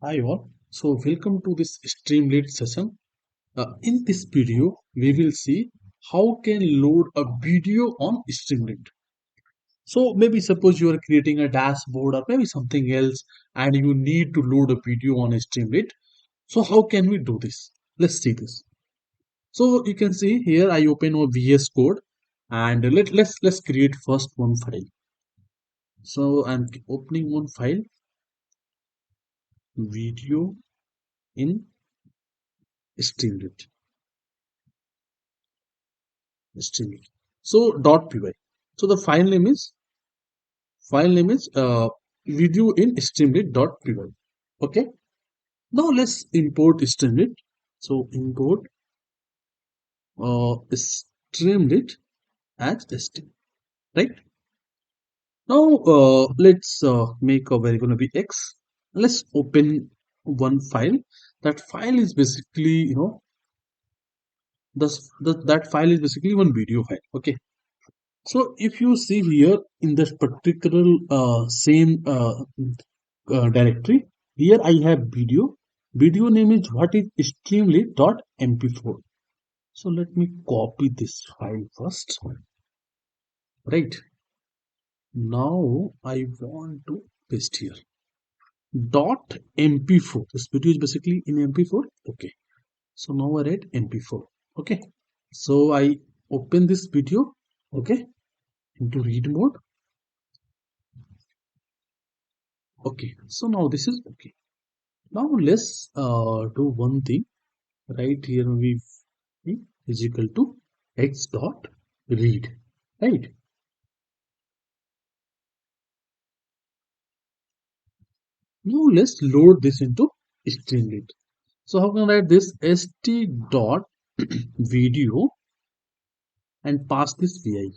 Hi all. So welcome to this Streamlit session. In this video, we will see how can load a video on Streamlit. So maybe suppose you are creating a dashboard or maybe something else and you need to load a video on Streamlit. So how can we do this? Let's see this. So you can see here I open a VS Code and let's create first one file. So I'm opening one file video in Streamlit. Streamlit. So .py. So the file name is video in streamlit.py. Okay. Now let's import Streamlit. So import Streamlit as st. Right. Now let's make a variable to be x. Let's open one file. That file is basically that file is basically one video file. Okay. So if you see here in this particular same directory, here I have video. Video name is what is streamlit.mp4. So let me copy this file first. Right. Now I want to paste here. Dot mp4. This video is basically in mp4. Okay. So now I write mp4. Okay. So I open this video. Okay. Into read mode. Okay, so now this is okay. Now let's do one thing. Right here we is equal to x dot read. Right. Now let's load this into Streamlit. So how can I write this st dot video and pass this vi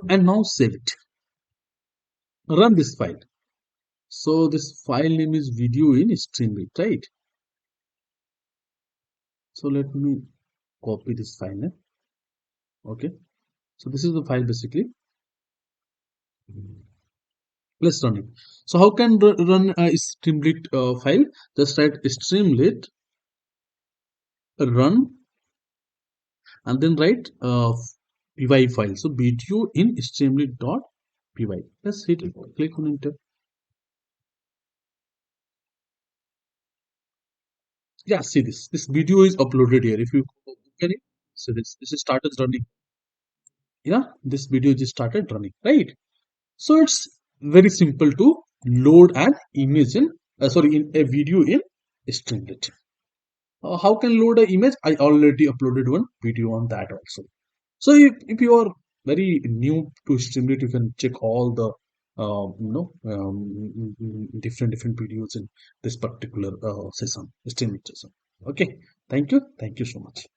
and now save it. Run this file. So this file name is video in Streamlit, right? So let me copy this file name. Okay. So this is the file basically. Let's run it. So how can run a Streamlit file? Just write Streamlit run and then write py file. So video in Streamlit.py. Let's hit it. Click on enter. Yeah, see this. This video is uploaded here. If you open it, so this is started running. Yeah, this video just started running, right? So it's very simple to load an image in in a video in Streamlit. How can load an image? I already uploaded one video on that also. So if you are very new to Streamlit, you can check all the different videos in this particular session, Streamlit session. Okay, thank you so much.